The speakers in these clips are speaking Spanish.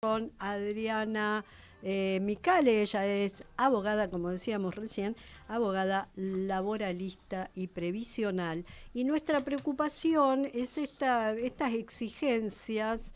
Con Adriana Micale. Ella es abogada, como decíamos recién, abogada laboralista y previsional. Y nuestra preocupación es estas exigencias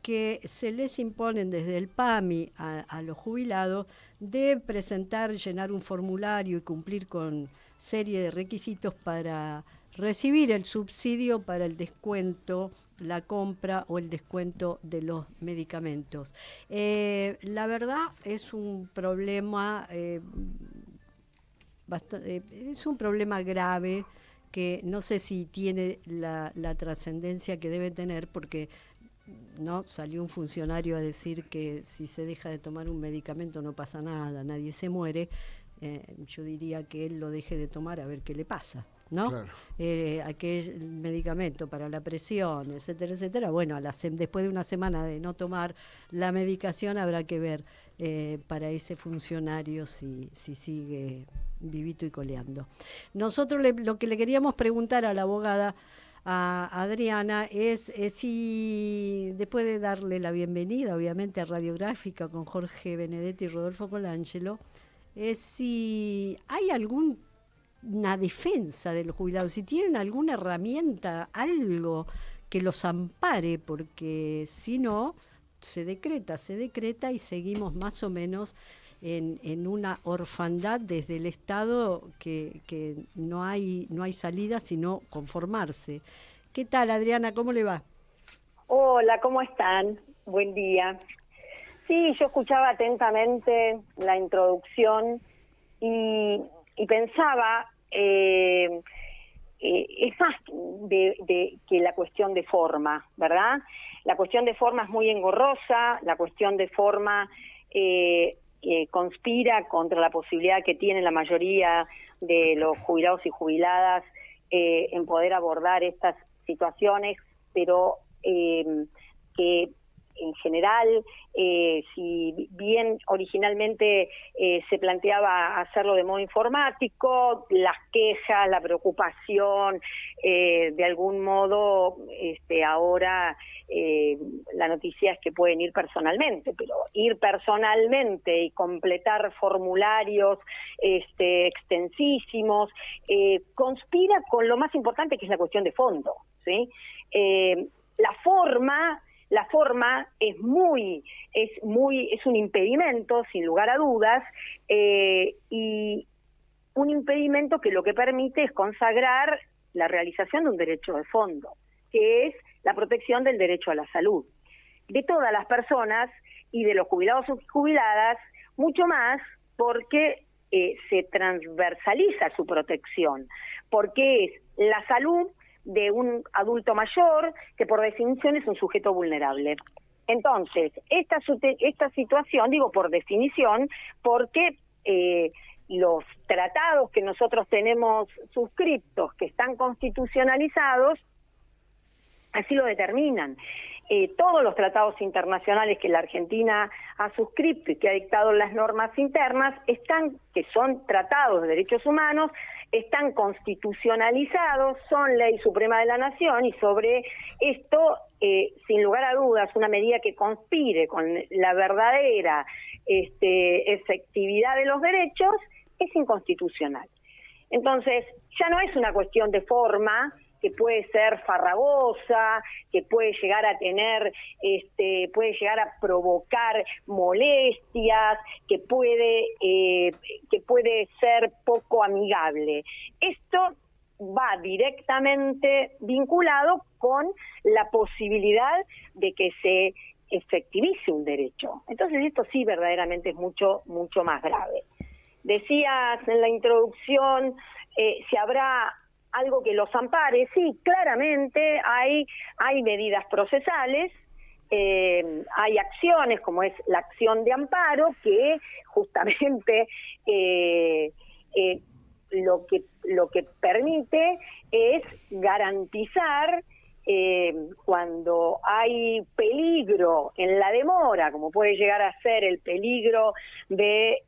que se les imponen desde el PAMI a los jubilados de presentar, llenar un formulario y cumplir con serie de requisitos para recibir el subsidio para el descuento, la compra o el descuento de los medicamentos. La verdad es un problema es un problema grave que no sé si tiene la trascendencia que debe tener, porque no salió un funcionario a decir que si se deja de tomar un medicamento no pasa nada, nadie se muere. Yo diría que él lo deje de tomar a ver qué le pasa, ¿no? Claro. Aquel medicamento para la presión, etcétera, etcétera. Bueno, después de una semana de no tomar la medicación habrá que ver para ese funcionario si sigue vivito y coleando. Nosotros lo que le queríamos preguntar a la abogada, a Adriana, es si, después de darle la bienvenida, obviamente, a Radiográfica con Jorge Benedetti y Rodolfo Colangelo, es si hay alguna defensa de los jubilados, si tienen alguna herramienta, algo que los ampare, porque si no, se decreta y seguimos más o menos en una orfandad desde el Estado que no hay salida sino conformarse. ¿Qué tal, Adriana? ¿Cómo le va? Hola, ¿cómo están? Buen día. Sí, yo escuchaba atentamente la introducción y pensaba, es más de que la cuestión de forma, ¿verdad? La cuestión de forma es muy engorrosa, la cuestión de forma conspira contra la posibilidad que tiene la mayoría de los jubilados y jubiladas en poder abordar estas situaciones, pero que en general, si bien originalmente se planteaba hacerlo de modo informático, las quejas, la preocupación, de algún modo, ahora la noticia es que pueden ir personalmente, pero ir personalmente y completar formularios extensísimos conspira con lo más importante, que es la cuestión de fondo, ¿sí? La forma es un impedimento, sin lugar a dudas, y un impedimento que lo que permite es consagrar la realización de un derecho de fondo, que es la protección del derecho a la salud de todas las personas y de los jubilados y jubiladas, mucho más porque se transversaliza su protección, porque es la salud de un adulto mayor que por definición es un sujeto vulnerable. Entonces, esta situación, digo por definición, porque los tratados que nosotros tenemos suscriptos, que están constitucionalizados, así lo determinan. Todos los tratados internacionales que la Argentina ha suscrito y que ha dictado las normas internas, que son tratados de derechos humanos, están constitucionalizados, son ley suprema de la nación, y sobre esto, sin lugar a dudas, una medida que conspire con la verdadera efectividad de los derechos es inconstitucional. Entonces, ya no es una cuestión de forma, que puede ser farragosa, que puede llegar a puede llegar a provocar molestias, que puede ser poco amigable. Esto va directamente vinculado con la posibilidad de que se efectivice un derecho. Entonces esto sí verdaderamente es mucho más grave. Decías en la introducción, si habrá algo que los ampare. Sí, claramente hay medidas procesales, hay acciones como es la acción de amparo, que justamente lo que permite es garantizar cuando hay peligro en la demora, como puede llegar a ser el peligro de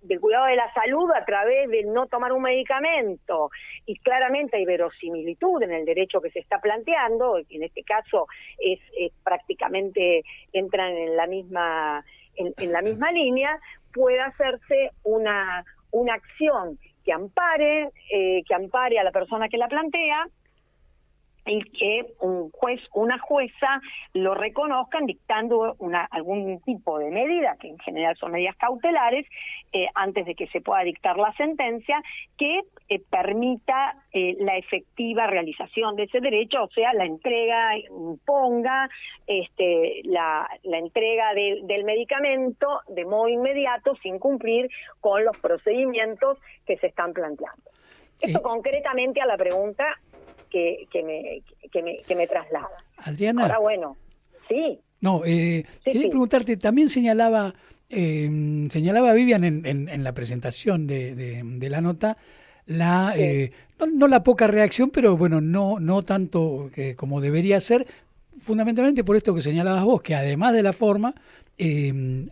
del cuidado de la salud a través de no tomar un medicamento, y claramente hay verosimilitud en el derecho que se está planteando, en este caso es prácticamente entran en la misma línea, pueda hacerse una acción que ampare a la persona que la plantea, y que un juez, una jueza lo reconozcan dictando algún tipo de medida, que en general son medidas cautelares, antes de que se pueda dictar la sentencia, que permita la efectiva realización de ese derecho, o sea, la entrega, imponga la entrega del medicamento de modo inmediato, sin cumplir con los procedimientos que se están planteando. Esto concretamente a la pregunta que me traslada. Adriana. Ahora, bueno, sí. No, quería preguntarte, también señalaba Vivian en la presentación de la nota, no la poca reacción, pero bueno, no tanto como debería ser, fundamentalmente por esto que señalabas vos, que además de la forma,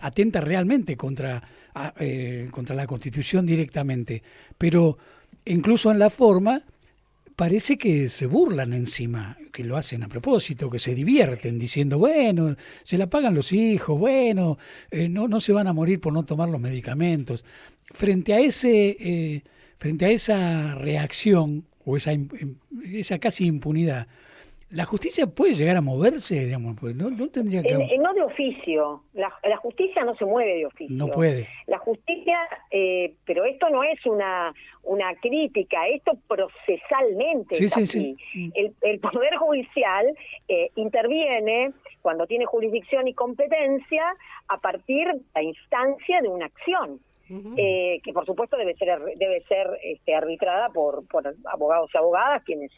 atenta realmente contra la Constitución directamente, pero incluso en la forma parece que se burlan encima, que lo hacen a propósito, que se divierten diciendo, bueno, se la pagan los hijos, bueno, no se van a morir por no tomar los medicamentos. Frente a esa reacción o esa casi impunidad, ¿la justicia puede llegar a moverse? Digamos, pues no tendría que... No de oficio. La justicia no se mueve de oficio. No puede. La justicia, pero esto no es una crítica, esto procesalmente sí, es sí, así. Sí. El Poder Judicial interviene cuando tiene jurisdicción y competencia a partir de la instancia de una acción. Que por supuesto debe ser arbitrada por abogados y abogadas, quienes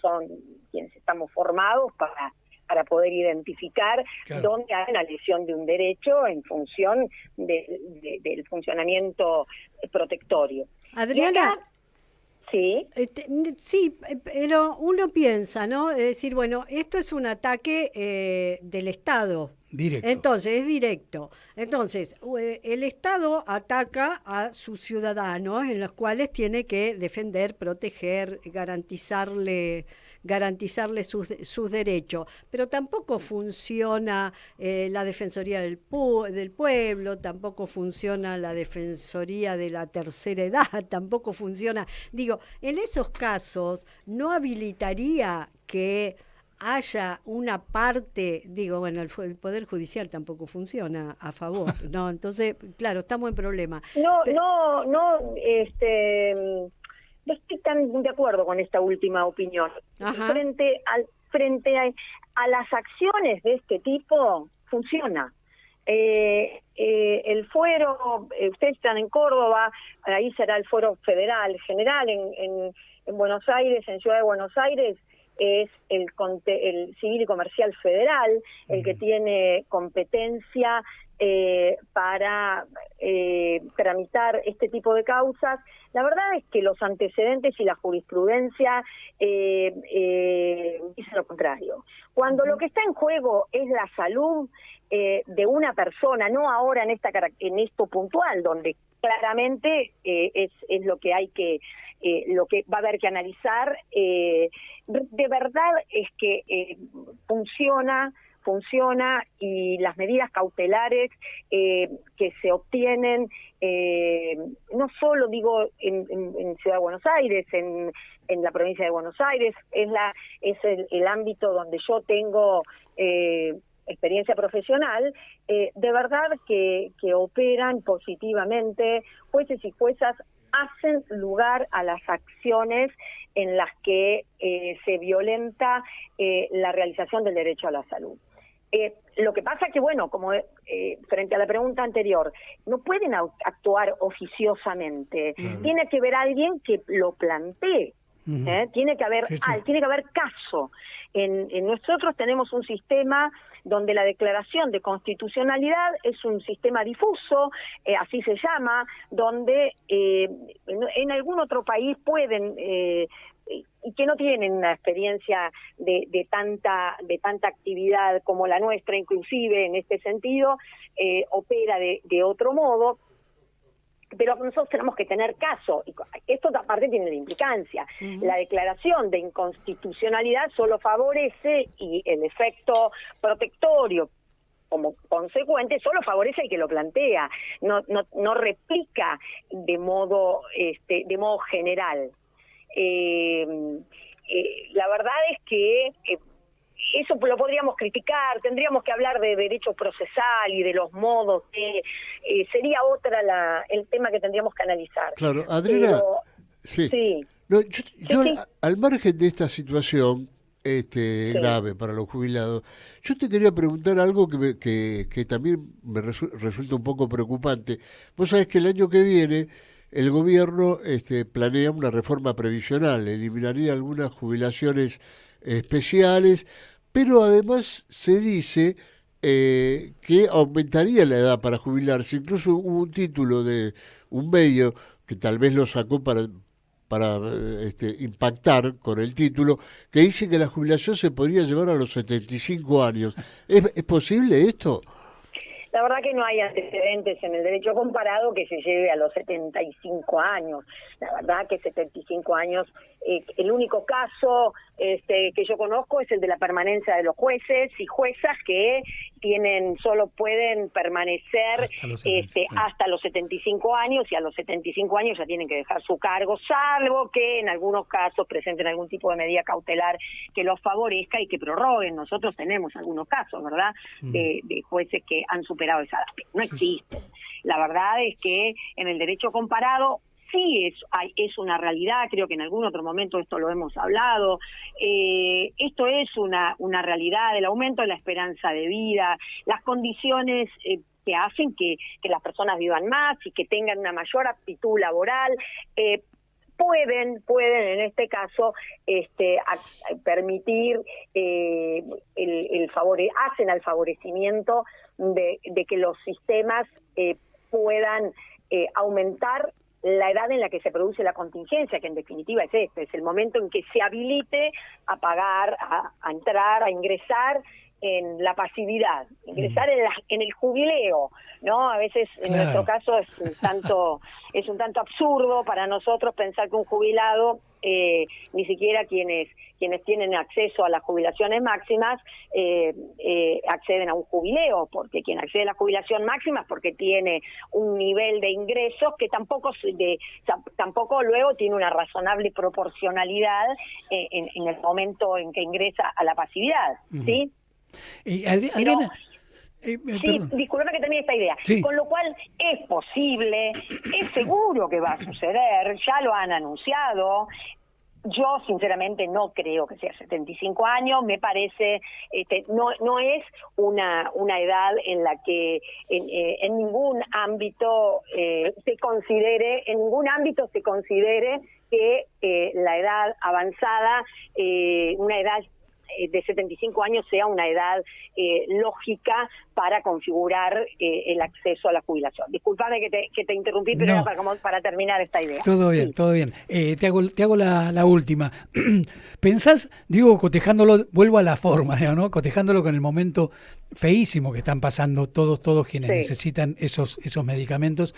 estamos formados para poder identificar dónde hay una lesión de un derecho en función del funcionamiento protectorio. Adriana, sí, sí, pero uno piensa, ¿no? Es decir, bueno, esto es un ataque del Estado. Directo. Entonces, es directo. Entonces, el Estado ataca a sus ciudadanos, en los cuales tiene que defender, proteger, garantizarle sus derechos. Pero tampoco funciona la Defensoría del Pueblo, tampoco funciona la Defensoría de la Tercera Edad, tampoco funciona. Digo, en esos casos no habilitaría que haya una parte, digo, bueno, el Poder Judicial tampoco funciona a favor, ¿no? Entonces, claro, estamos en problema. No estoy tan de acuerdo con esta última opinión. Ajá. Frente a las acciones de este tipo, funciona. El fuero, ustedes están en Córdoba, ahí será el fuero federal, general, en Buenos Aires, en Ciudad de Buenos Aires, es el Civil y Comercial Federal, el que tiene competencia para tramitar este tipo de causas. La verdad es que los antecedentes y la jurisprudencia dicen lo contrario. Cuando lo que está en juego es la salud de una persona, no ahora en esto puntual, donde claramente es lo que hay que lo que va a haber que analizar, de verdad es que funciona y las medidas cautelares que se obtienen, no solo digo en Ciudad de Buenos Aires, en la provincia de Buenos Aires, es el ámbito donde yo tengo experiencia profesional, de verdad que operan positivamente. Jueces y juezas hacen lugar a las acciones en las que se violenta la realización del derecho a la salud. Lo que pasa que, bueno, como frente a la pregunta anterior, no pueden actuar oficiosamente. Tiene que haber alguien que lo plantee. Tiene que haber caso. Nosotros tenemos un sistema donde la declaración de constitucionalidad es un sistema difuso, así se llama, donde en algún otro país pueden y que no tienen una experiencia de tanta actividad como la nuestra, inclusive en este sentido, opera de otro modo. pero nosotros tenemos que tener caso. Y esto aparte tiene la implicancia. La declaración de inconstitucionalidad solo favorece, y el efecto protectorio como consecuente solo favorece al que lo plantea, no replica de modo general. La verdad es que eso lo podríamos criticar, tendríamos que hablar de derecho procesal y de los modos, sería otra el tema que tendríamos que analizar. Claro, Adriana, pero, sí. No, yo sí. Al margen de esta situación grave para los jubilados, yo te quería preguntar algo que también me resulta un poco preocupante. Vos sabés que el año que viene el gobierno planea una reforma previsional, eliminaría algunas jubilaciones especiales, pero además se dice que aumentaría la edad para jubilarse. Incluso hubo un título de un medio que tal vez lo sacó para impactar con el título, que dice que la jubilación se podría llevar a los 75 años. ¿Es posible esto? La verdad que no hay antecedentes en el derecho comparado que se lleve a los 75 años. La verdad que 75 años, el único caso que yo conozco es el de la permanencia de los jueces y juezas que solo pueden permanecer hasta los 75 años, y a los 75 años ya tienen que dejar su cargo, salvo que en algunos casos presenten algún tipo de medida cautelar que los favorezca y que prorroguen. Nosotros tenemos algunos casos, ¿verdad?, de jueces que han superado esa edad. No existen. La verdad es que en el derecho comparado sí es una realidad. Creo que en algún otro momento esto lo hemos hablado. Esto es una realidad, el aumento de la esperanza de vida, las condiciones que hacen que las personas vivan más y que tengan una mayor aptitud laboral, pueden en este caso permitir hacen al favorecimiento de que los sistemas puedan aumentar la edad en la que se produce la contingencia, que en definitiva es es el momento en que se habilite a pagar, a entrar, a ingresar en la pasividad, ingresar en el jubileo, ¿no? A veces en nuestro caso es un tanto absurdo para nosotros pensar que un jubilado, ni siquiera quienes tienen acceso a las jubilaciones máximas acceden a un jubileo, porque quien accede a la jubilación máxima es porque tiene un nivel de ingresos que tampoco luego tiene una razonable proporcionalidad en el momento en que ingresa a la pasividad, ¿sí? Adriana, disculpa que termine esta idea. Sí. Con lo cual es posible, es seguro que va a suceder, ya lo han anunciado. Yo sinceramente no creo que sea 75 años, me parece no es una edad en la que en ningún ámbito se considere que la edad avanzada, una edad de 75 años sea una edad lógica para configurar el acceso a la jubilación. Disculpame que te interrumpí, pero era para terminar esta idea. Todo bien, sí. Todo bien. Te hago la última. ¿Pensás, cotejándolo, vuelvo a la forma, ¿no? Cotejándolo con el momento feísimo que están pasando todos quienes necesitan esos medicamentos,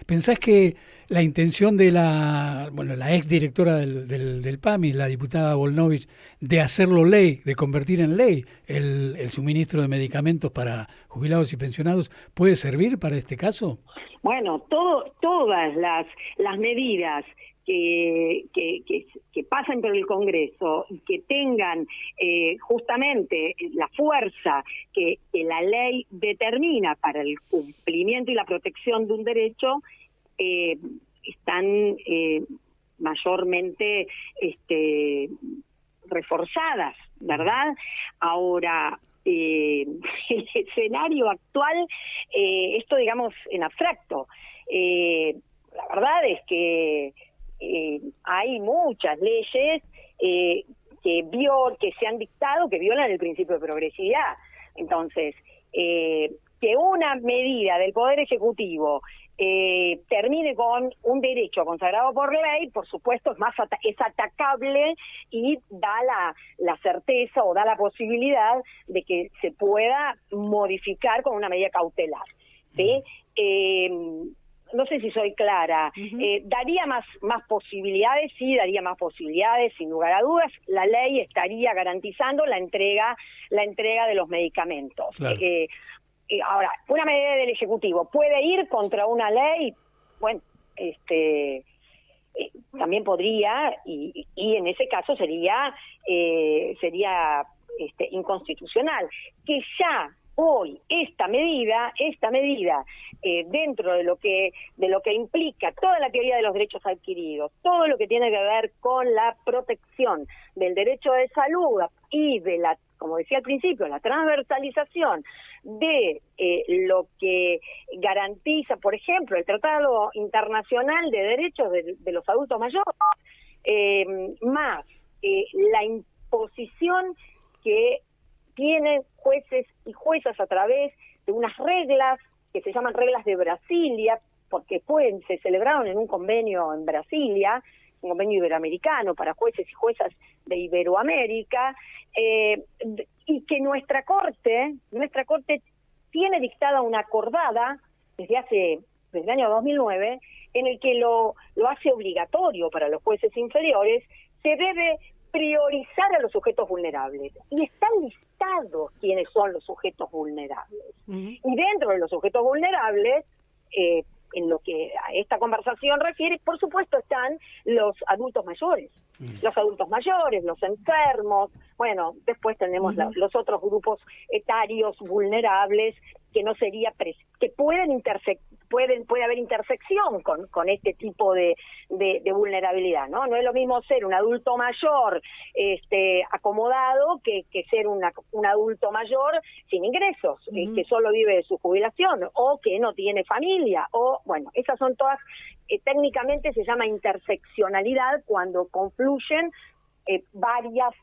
¿pensás que la intención de la ex directora del PAMI, la diputada Volnovich, de hacerlo ley, de convertir en ley el suministro de medicamentos para jubilados y pensionados, puede servir para este caso? Bueno, todas las medidas que pasen por el Congreso y que tengan justamente la fuerza que la ley determina para el cumplimiento y la protección de un derecho, están mayormente reforzadas, ¿verdad? Ahora, el escenario actual, esto digamos en abstracto, la verdad es que hay muchas leyes que se han dictado que violan el principio de progresividad. Entonces, que una medida del Poder Ejecutivo termine con un derecho consagrado por ley, por supuesto es atacable y da la certeza o da la posibilidad de que se pueda modificar con una medida cautelar, ¿sí? no sé si soy clara. Daría más posibilidades, sí, daría más posibilidades, sin lugar a dudas. La ley estaría garantizando la entrega de los medicamentos. Claro. Ahora, una medida del Ejecutivo puede ir contra una ley, bueno, también podría, y en ese caso sería inconstitucional. Que ya hoy esta medida dentro de lo que implica toda la teoría de los derechos adquiridos, todo lo que tiene que ver con la protección del derecho de salud y de la, como decía al principio, la transversalización de lo que garantiza, por ejemplo, el Tratado Internacional de Derechos de los Adultos Mayores, más la imposición que tienen jueces y juezas a través de unas reglas que se llaman reglas de Brasilia, porque se celebraron en un convenio en Brasilia, un convenio iberoamericano para jueces y juezas de Iberoamérica, y que nuestra corte tiene dictada una acordada desde el año 2009, en el que lo hace obligatorio para los jueces inferiores. Se debe priorizar a los sujetos vulnerables, y están listados quiénes son los sujetos vulnerables. Y dentro de los sujetos vulnerables, en lo que a esta conversación refiere, por supuesto están los adultos mayores, los enfermos, bueno, después tenemos los otros grupos etarios vulnerables que no sería que puede haber intersección con este tipo de vulnerabilidad, ¿no? No es lo mismo ser un adulto mayor acomodado que ser un adulto mayor sin ingresos, que solo vive de su jubilación, o que no tiene familia, o bueno, esas son todas, técnicamente se llama interseccionalidad cuando confluyen varias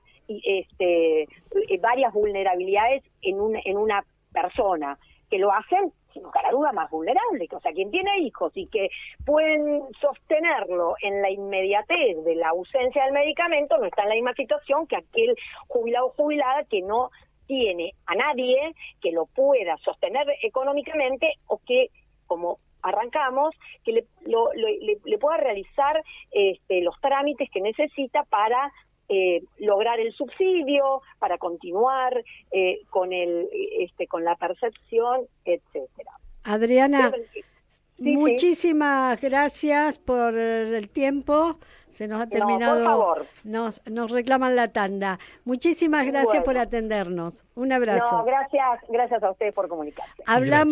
vulnerabilidades en una persona, que lo hacen, sin lugar a duda, más vulnerable. O sea, quien tiene hijos y que pueden sostenerlo en la inmediatez de la ausencia del medicamento, no está en la misma situación que aquel jubilado o jubilada que no tiene a nadie que lo pueda sostener económicamente, o que, como arrancamos, que le pueda realizar los trámites que necesita para lograr el subsidio, para continuar con la percepción, etcétera. Adriana, muchísimas gracias por el tiempo. Se nos ha terminado. No, por favor. Nos reclaman la tanda. Muchísimas gracias por atendernos. Un abrazo. No, gracias a ustedes por comunicarse. Hablamos.